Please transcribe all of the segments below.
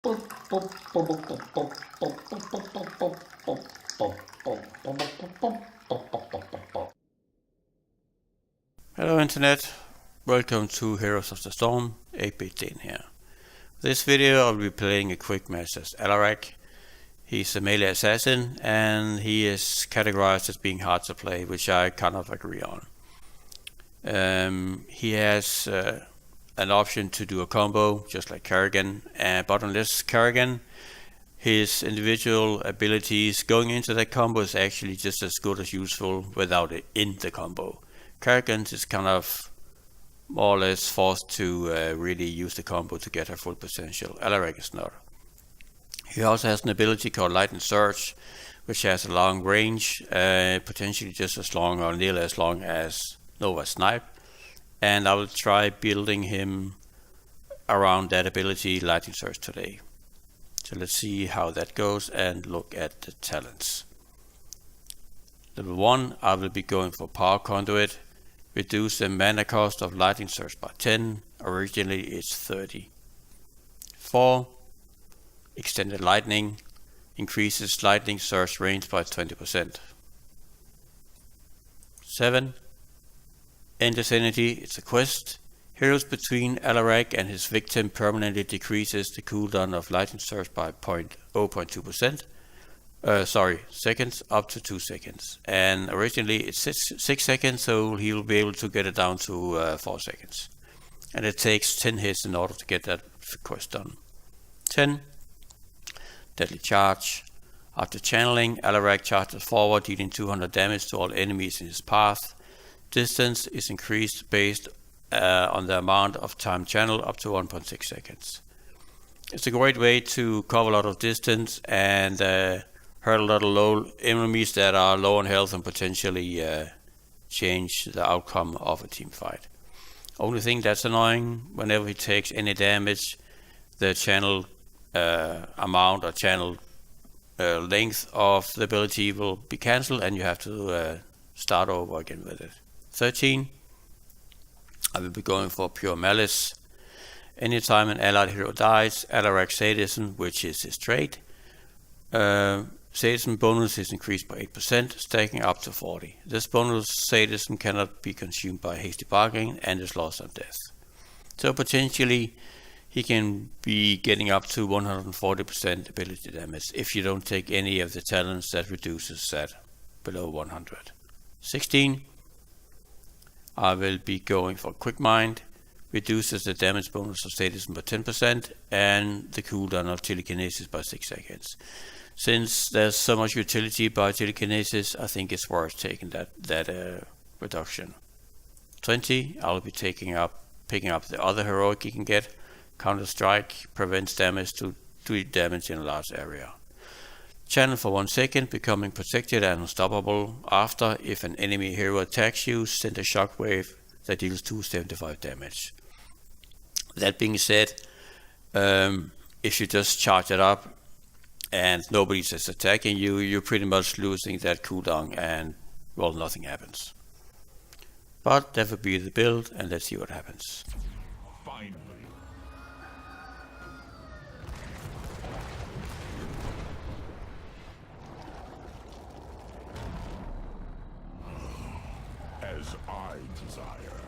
Hello Internet, welcome to Heroes of the Storm, 8-bit Dane here. This video I'll be playing a quick match as Alarak. He's a melee assassin and he is categorized as being hard to play, which I kind of agree on. He has an option to do a combo just like Kerrigan, but unless Kerrigan, his individual abilities going into that combo is actually just as good as useful without it in the combo. Kerrigan is kind of more or less forced to really use the combo to get her full potential. Alarak is not. He also has an ability called Lightning Surge, which has a long range, potentially just as long or nearly as long as Nova Snipe. And I will try building him around that ability, Lightning Surge, today. So let's see how that goes and look at the talents. Level 1, I will be going for Power Conduit. Reduce the mana cost of Lightning Surge by 10. Originally it's 30. 4. Extended Lightning. Increases Lightning Surge range by 20%. 7. End Vicinity, it's a quest. Heroes between Alarak and his victim permanently decreases the cooldown of Lightning Surge by 0.2%. Seconds up to 2 seconds. And originally it's 6 seconds, so he'll be able to get it down to 4 seconds. And it takes 10 hits in order to get that quest done. 10. Deadly Charge. After channeling, Alarak charges forward, dealing 200 damage to all enemies in his path. Distance is increased based on the amount of time channel up to 1.6 seconds. It's a great way to cover a lot of distance and hurt a lot of low enemies that are low on health and potentially change the outcome of a team fight. Only thing that's annoying, whenever he takes any damage, the channel amount or channel length of the ability will be cancelled and you have to start over again with it. 13. I will be going for Pure Malice. Anytime an allied hero dies, Alarak Sadism, which is his trait, Sadism bonus is increased by 8%, stacking up to 40. This bonus Sadism cannot be consumed by hasty bargaining and is lost on death. So potentially he can be getting up to 140% ability damage if you don't take any of the talents that reduces that below 100. 16. I will be going for Quick Mind. Reduces the damage bonus of Sadism by 10% and the cooldown of telekinesis by 6 seconds. Since there's so much utility by telekinesis, I think it's worth taking that reduction. 20. I'll be picking up the other heroic you can get. Counter Strike prevents damage to 3 damage in a large area. Channel for 1 second, becoming protected and unstoppable. After, if an enemy hero attacks you, send a shockwave that deals 275 damage. That being said, if you just charge it up and nobody's just attacking you, you're pretty much losing that cooldown and, well, nothing happens. But that would be the build, and let's see what happens. Finally. As I desire.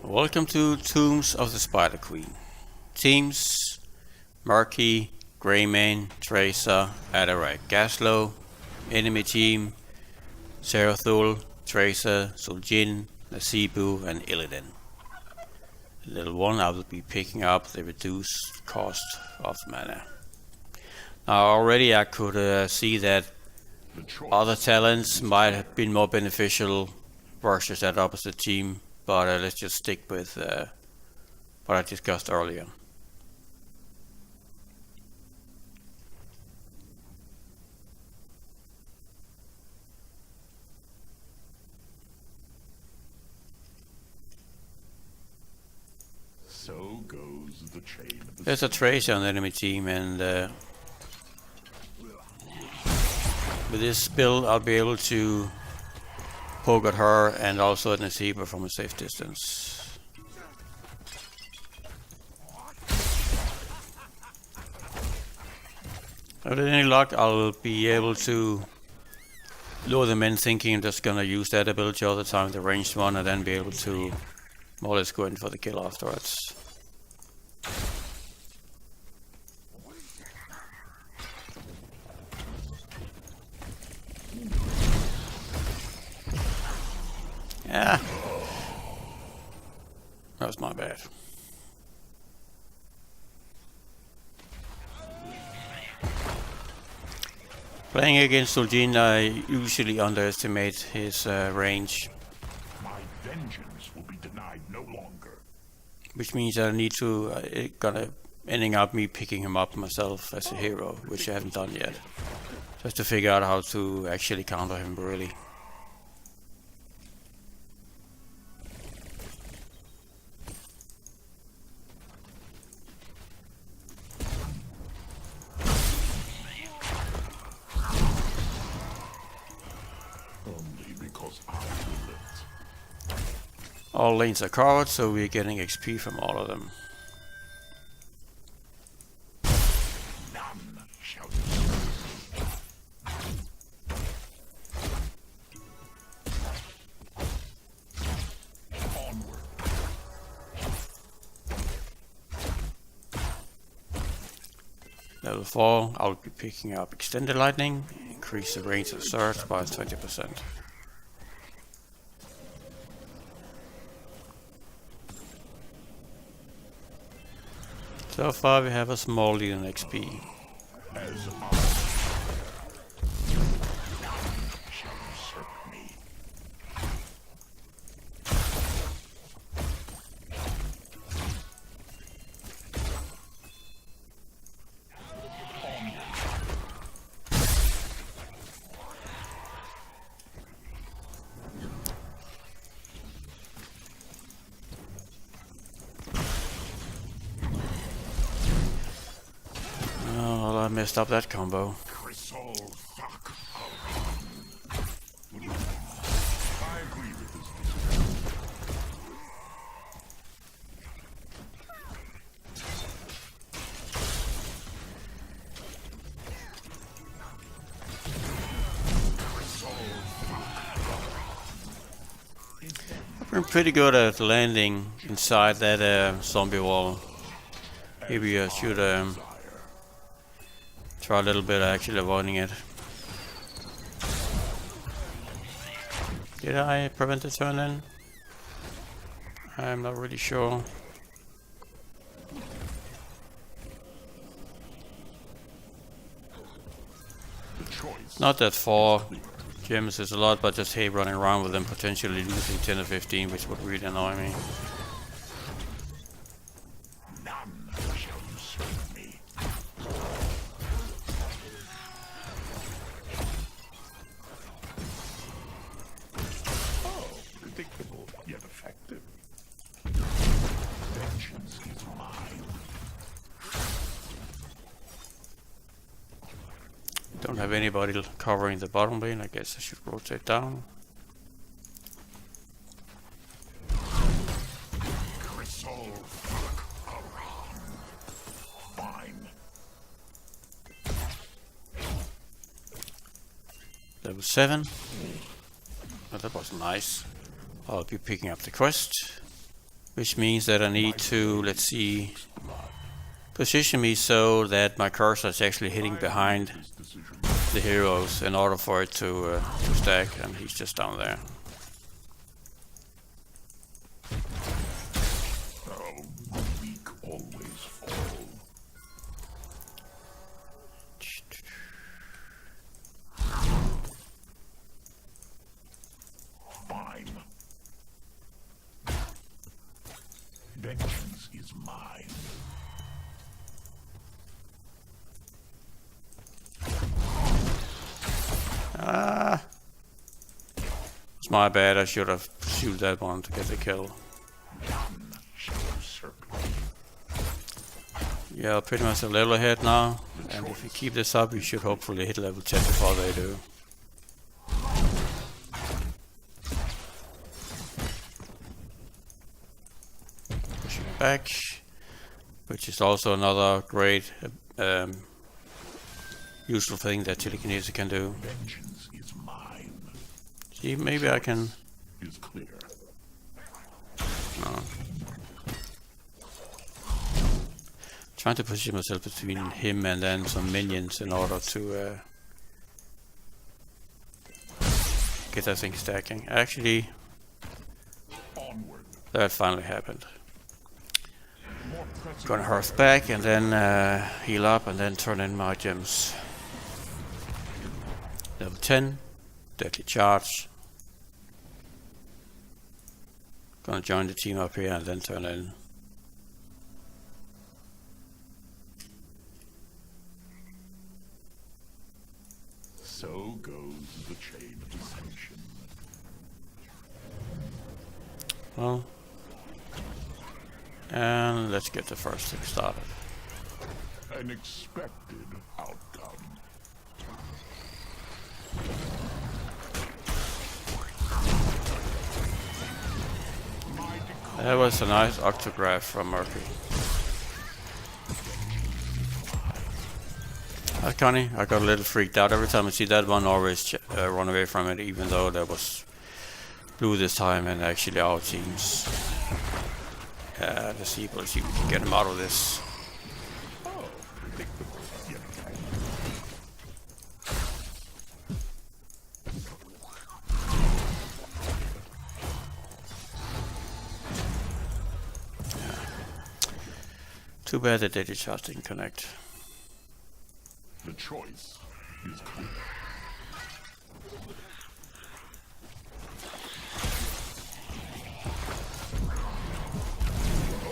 Welcome to Tombs of the Spider Queen. Teams: Murky, Greymane, Tracer, Alarak, Gaslow. Enemy team: Zerathul, Tracer, Zul'jin, Nasibu, and Illidan. Level 1, I will be picking up the reduced cost of mana. Now already I could see that other talents might have been more beneficial versus that opposite team, but let's just stick with what I discussed earlier. So goes the chain of the There's a Tracer on the enemy team, and with this build I'll be able to poke at her and also at Nasiba from a safe distance. With any luck, I'll be able to lure them in thinking I'm just gonna use that ability all the time, the ranged one, and then be able to more or less go in for the kill afterwards. Yeah. That was my bad. Playing against Zul'jin, I usually underestimate his range. My vengeance will be denied no longer. Which means I need to, ending up me picking him up myself as a hero, which I haven't done yet. Just to figure out how to actually counter him really. Only because I will it. All lanes are covered, so we're getting XP from all of them. None shall disturb me. Onward. Level 4, I'll be picking up Extended Lightning, increase the range of surge by 20%. So far we have a small lead in XP. As I shall usurp me. Oh, well, I messed up that combo. Crystal fuck. I agree with this decision. I've been pretty good at landing inside that zombie wall. Maybe I should try a little bit actually avoiding it. Did I prevent the turn in? I'm not really sure. The choice. Not that 4 gems is a lot, but just hate running around with them, potentially losing 10 or 15, which would really annoy me. None shall usurp me. Oh, predictable yet effective. Vengeance is mine. Don't have anybody covering the bottom lane. I guess I should rotate down. Crystal fuck around. Fine. Level 7. Oh, that was nice. I'll be picking up the quest, which means that I need to, let's see, position me so that my cursor is actually hitting behind This decision. the heroes in order for it to stack, and he's just down there. Oh, the weak always fall. Fine. Vengeance is mine. Ah, it's my bad. I should have pursued that one to get the kill. None shall usurp me. Yeah, pretty much a level ahead now, and if we keep this up, we should hopefully hit level 10 before they do. Pushing back, which is also another great useful thing that telekinesis can do. Vengeance is mine. See, maybe I can. Is clear. No. Trying to position myself between him and then some minions in order to get that thing stacking. Actually, Onward. that finally happened. Gonna hearth back and then heal up and then turn in my gems. Level 10, deadly charge. Gonna join the team up here and then turn in. So goes the chain of ascension. Well, and let's get the first thing started. An expected outcome. That was a nice octograph from Murphy. That's funny. I got a little freaked out every time I see that one. Always run away from it, even though that was blue this time and actually our teams. Let's see if we can get him out of this. Too bad that they just didn't connect. The choice is clear.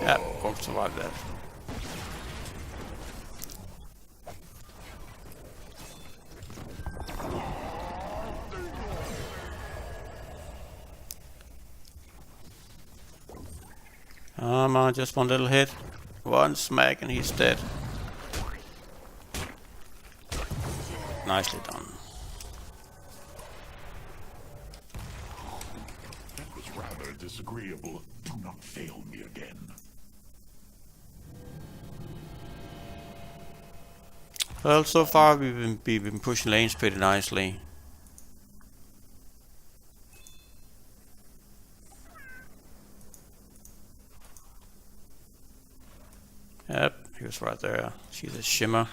Yeah, won't survive that. Come on, just one little hit. One smack and he's dead. Nicely done. That was rather disagreeable. Do not fail me again. Well, so far we've been pushing lanes pretty nicely. Yep, he was right there. See the shimmer.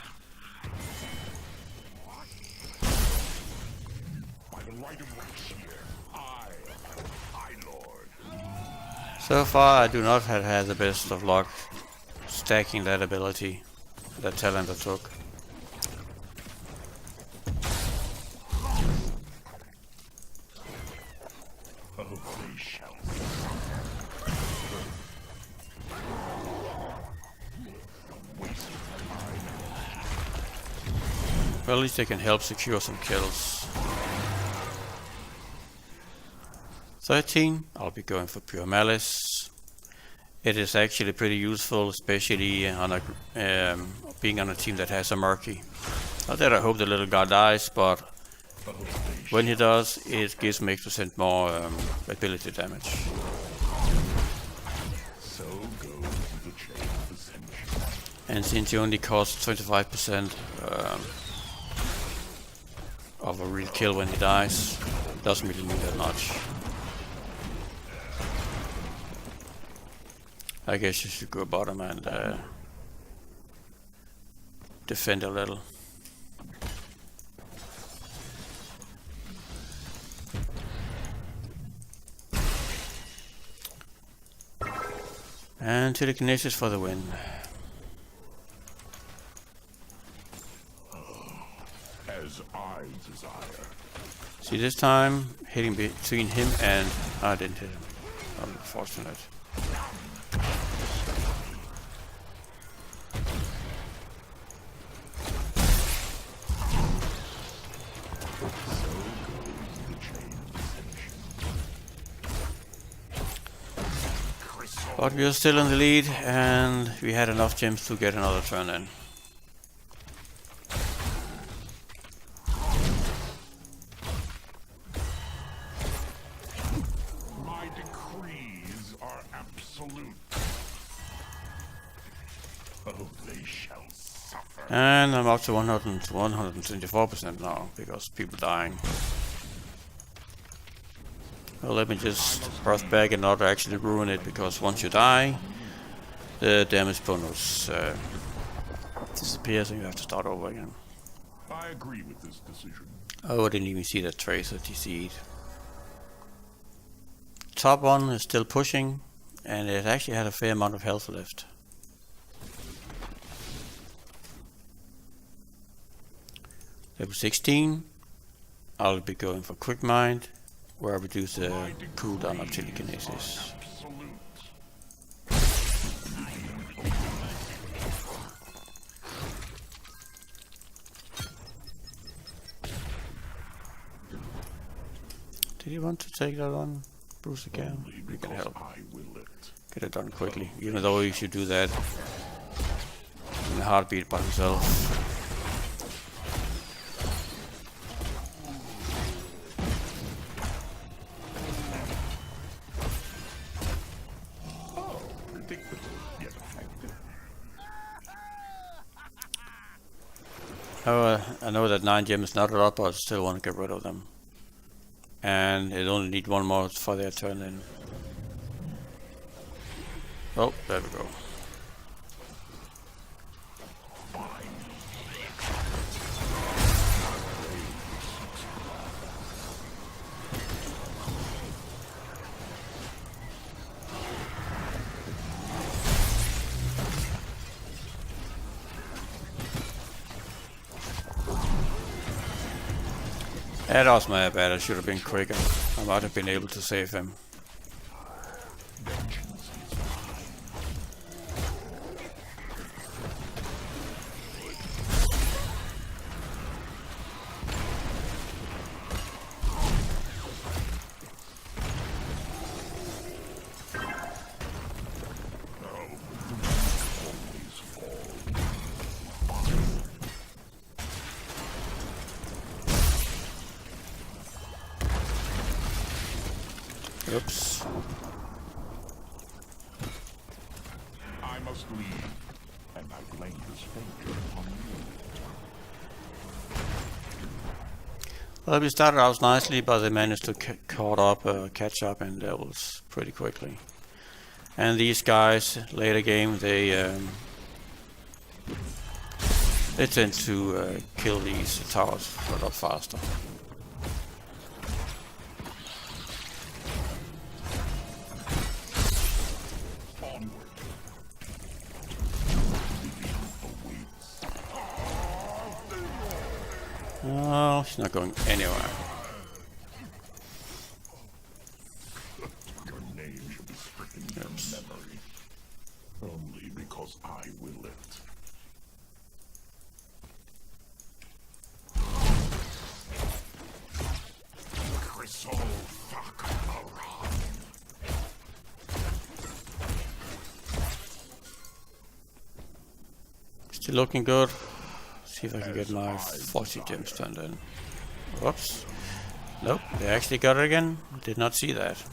By the right of Rakshir, I am High Lord. So far I do not have had the best of luck stacking that ability, that talent I took. Oh, they shall. Well, at least they can help secure some kills. 13, I'll be going for Pure Malice. It is actually pretty useful, especially on a, being on a team that has a Murky. Not that I hope the little guy dies, but when he does, it gives me 8% more ability damage. So goes the chain of ascension. And since he only costs 25% of a real kill when he dies, doesn't really mean that much. I guess you should go bottom and defend a little. And telekinesis for the win. As I desire. See, this time hitting between him and I didn't hit him. Unfortunate. But we are still in the lead, and we had enough gems to get another turn in. My decrees are absolute. Oh, they shall suffer. And I'm up to 124% now because people dying. Well, let me just brush back and not actually ruin it, because once you die, the damage bonus disappears and you have to start over again. I agree with this decision. Oh, I didn't even see that tracer DC'd. Top one is still pushing, and it actually had a fair amount of health left. Level 16, I'll be going for Quick Mind, where I reduce the cooldown of telekinesis. Did you want to take that on, Bruce, again? We can help. Get it done quickly, even though you should do that in a heartbeat by himself. Oh, I know that 9 gems is not a lot, but I still want to get rid of them. And it only need one more for their turn in. Oh, there we go. That was my bad, I should have been quicker. I might have been able to save him. Oops. I must leave, and I blame this failure upon you. Well, we started out nicely, but they managed to catch up in levels pretty quickly. And these guys, later game, they tend to kill these towers a lot faster. Oh, she's not going anywhere. Your name should be stricken from memory, only because I will it. Crystal fuck Alarak. Still looking good. See if I can get my 40 gems turned in. Whoops. Nope, they actually got it again. Did not see that.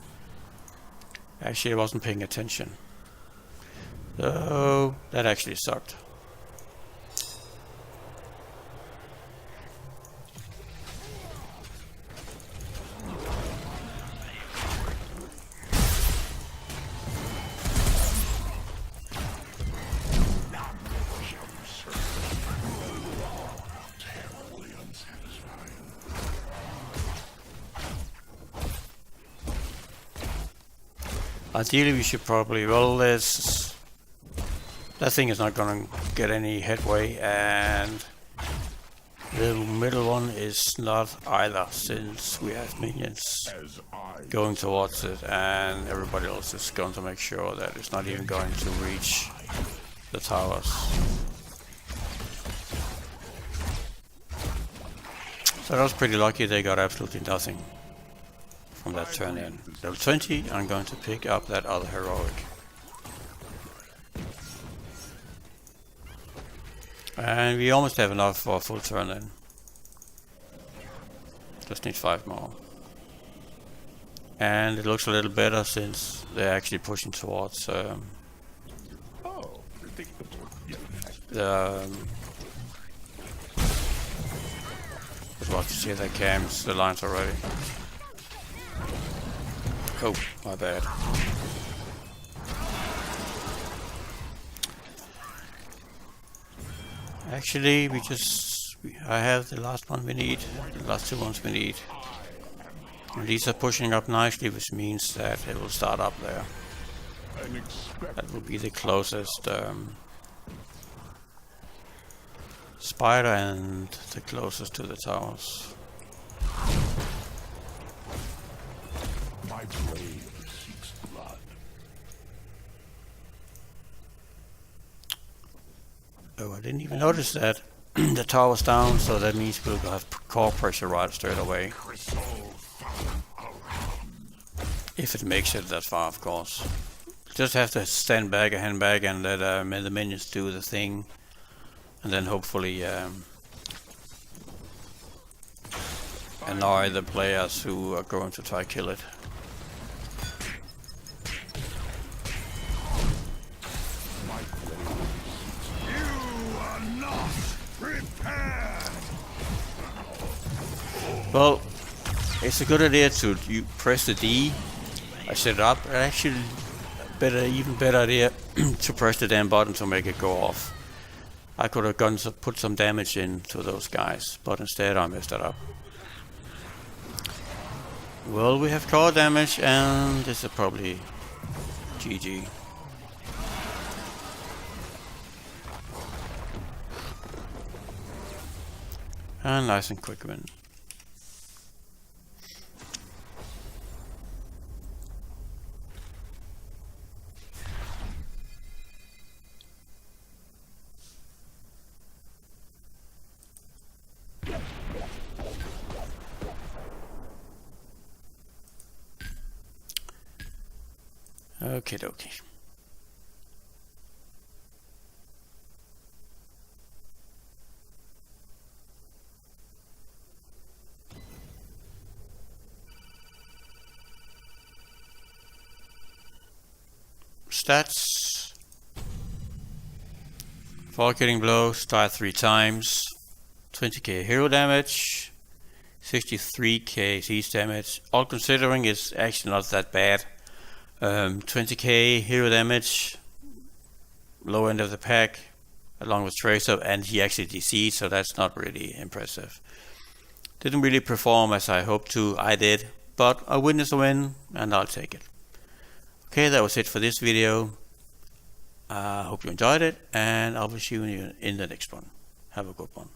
Actually, I wasn't paying attention. So, that actually sucked. Ideally, we should probably, well, that thing is not going to get any headway, and the middle one is not either, since we have minions going towards it, and everybody else is going to make sure that it's not even going to reach the towers. So that was pretty lucky, they got absolutely nothing from that turn in. Level 20, I'm going to pick up that other heroic. And we almost have enough for a full turn in. Just need 5 more. And it looks a little better since they're actually pushing towards the about to say that cams the lines already. Oh, my bad. Actually, I have the last one we need, the last two ones we need. And these are pushing up nicely, which means that it will start up there. That will be the closest spider and the closest to the towers. My blade seeks blood. Oh, I didn't even notice that. The tower's down, so that means we'll have core pressure right straight away. If it makes it that far, of course. Just have to stand back, hand back, and let the minions do the thing. And then hopefully annoy the players who are going to try kill it. Well, it's a good idea to you press the D. I set it up. Actually, even better idea to press the damn button to make it go off. I could have put some damage into those guys, but instead I messed it up. Well, we have core damage, and this is probably GG. And nice and quick win. Okie dokie. Stats. Forgetting blow, start 3 times. 20k hero damage. 63k siege damage. All considering it's actually not that bad. 20k hero damage, low end of the pack, along with Tracer, and he actually DC'd, so that's not really impressive. Didn't really perform as I hoped to, I did, but a win is a win, and I'll take it. Okay, that was it for this video. I hope you enjoyed it, and I'll see you in the next one. Have a good one.